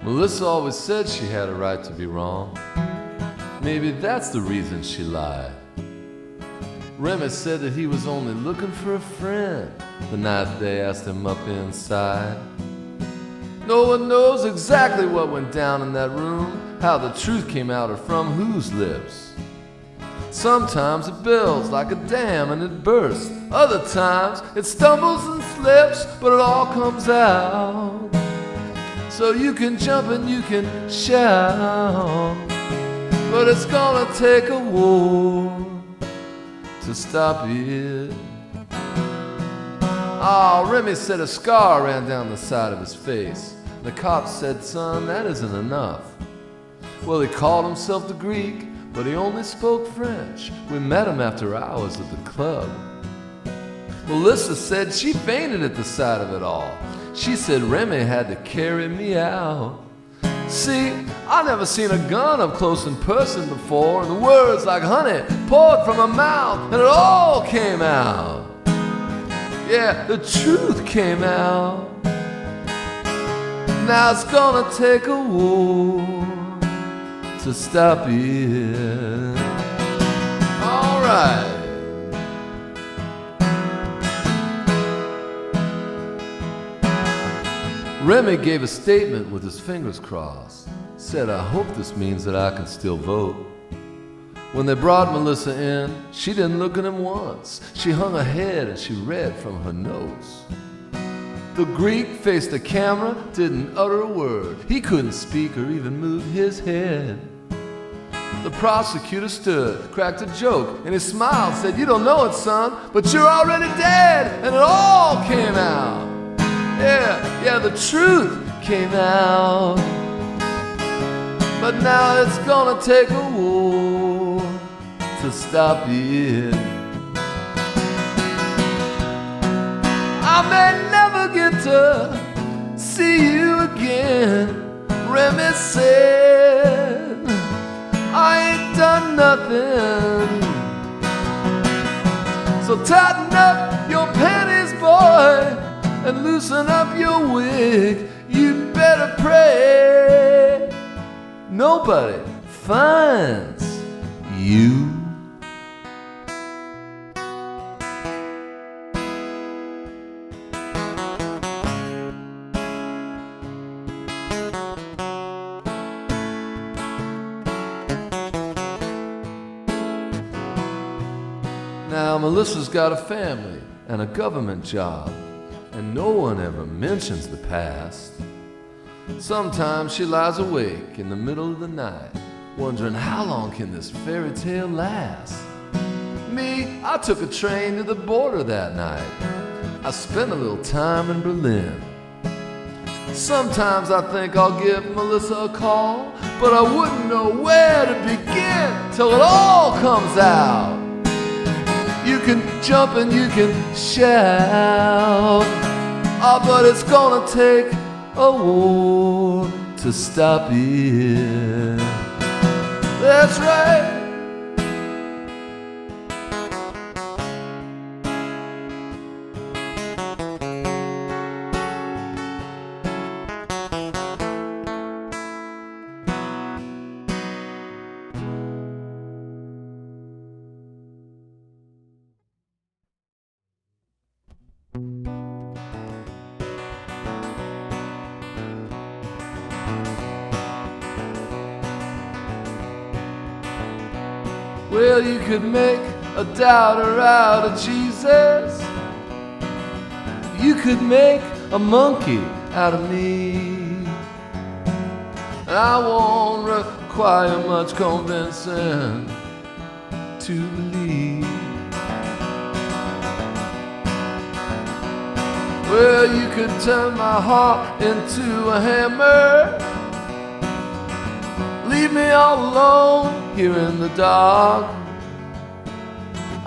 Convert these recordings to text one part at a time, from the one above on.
Melissa always said she had a right to be wrong. Maybe that's the reason she lied. Remy said that he was only looking for a friend the night they asked him up inside. No one knows exactly what went down in that room, how the truth came out or from whose lips. Sometimes it builds like a dam and it bursts. Other times it stumbles and slips, but it all comes out. So you can jump and you can shout, but it's gonna take a war to stop it. Oh, Remy said a scar ran down the side of his face. The cops said, son, that isn't enough. Well, he called himself the Greek, but he only spoke French. We met him after hours at the club. Melissa said she fainted at the sight of it all. She said Remy had to carry me out. See, I never seen a gun up close in person before, and the words like honey poured from her mouth, and it all came out. Yeah, the truth came out. Now it's gonna take a war to stop it. All right. Remy gave a statement with his fingers crossed. Said, I hope this means that I can still vote. When they brought Melissa in, she didn't look at him once. She hung her head and she read from her notes. The Greek faced the camera, didn't utter a word. He couldn't speak or even move his head. The prosecutor stood, cracked a joke, and he smiled, said, you don't know it, son, but you're already dead, and it all came out. Yeah, the truth came out. But now it's gonna take a war to stop it. I may never get to see you again, Remy said. I ain't done nothing. So tighten up your panties, boy, and loosen up your wig. You'd better pray nobody finds you. Now Melissa's got a family and a government job, and no one ever mentions the past. Sometimes she lies awake in the middle of the night, wondering how long can this fairy tale last. Me, I took a train to the border that night. I spent a little time in Berlin. Sometimes I think I'll give Melissa a call, but I wouldn't know where to begin till it all comes out. You can jump and you can shout, oh, but it's gonna take a war to stop it. That's right. Well, you could make a doubter out of Jesus. You could make a monkey out of me. And I won't require much convincing to believe. Well, you could turn my heart into a hammer, leave me all alone here in the dark.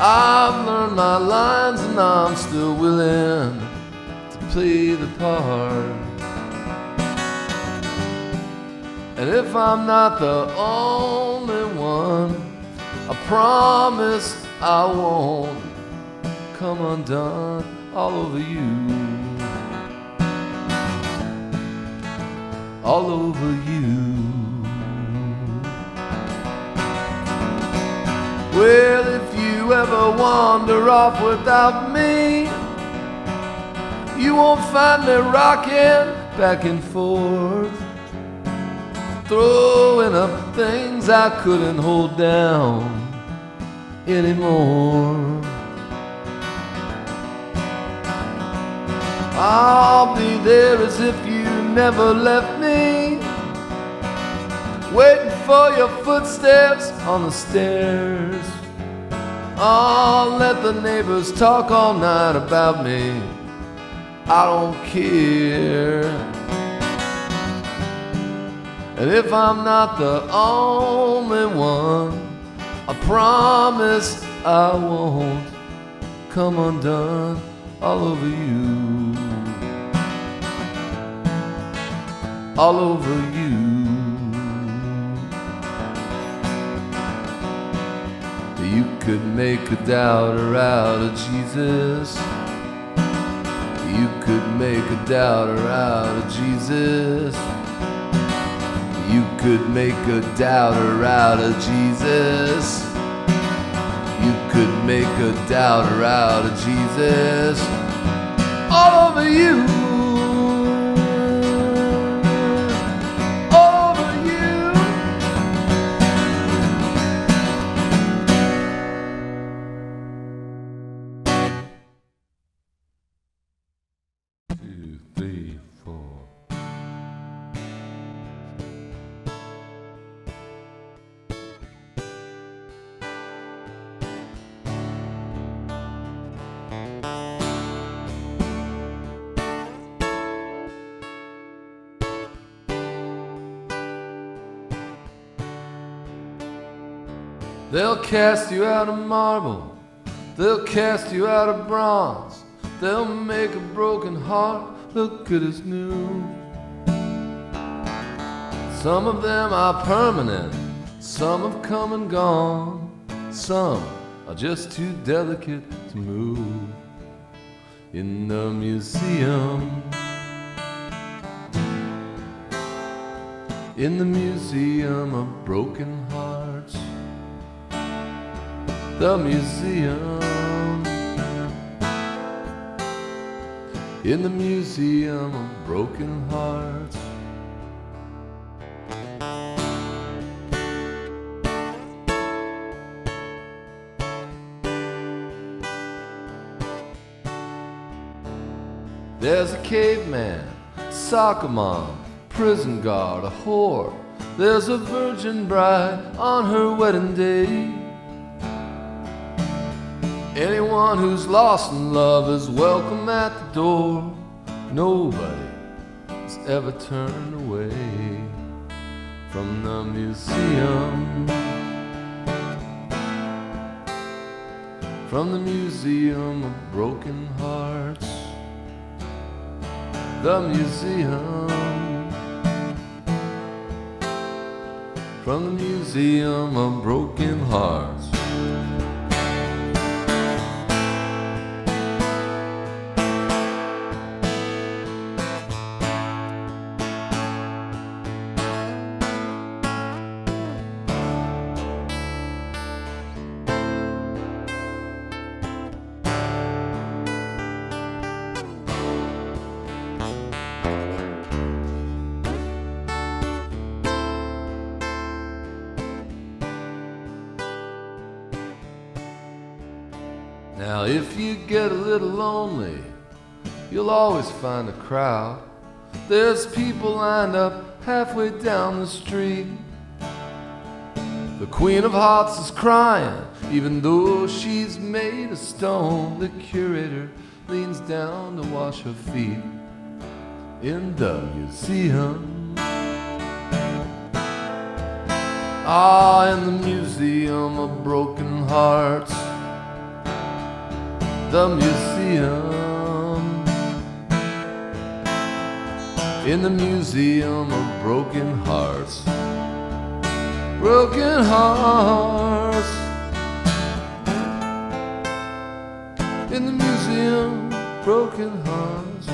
I've learned my lines and I'm still willing to play the part. And if I'm not the only one, I promise I won't come undone all over you. all over you. Well, if you ever wander off without me, you won't find me rocking back and forth, throwing up things I couldn't hold down anymore. I'll be there as if you never left me, waiting for your footsteps on the stairs. I'll let the neighbors talk all night about me, I don't care. And if I'm not the only one, I promise I won't come undone all over you, all over you. You could make a doubter out of Jesus. You could make a doubter out of Jesus. You could make a doubter out of Jesus. You could make a doubter out of Jesus. All over you. All over you. 2, 3, 4. They'll cast you out of marble, they'll cast you out of bronze, they'll make a broken heart look good as new. Some of them are permanent, some have come and gone, some are just too delicate to move. In the museum, in the museum of broken hearts, the museum, in the museum of broken hearts. There's a caveman, soccer mom, prison guard, a whore. There's a virgin bride on her wedding day. Anyone who's lost in love is welcome at the door. Nobody has ever turned away from the museum, from the museum of broken hearts. The museum, from the museum of broken hearts. Now if you get a little lonely, you'll always find a crowd. There's people lined up halfway down the street. The Queen of Hearts is crying, even though she's made of stone. The curator leans down to wash her feet in the museum. Ah, in the museum of broken hearts. The museum, in the museum of broken hearts. Broken hearts, in the museum, broken hearts.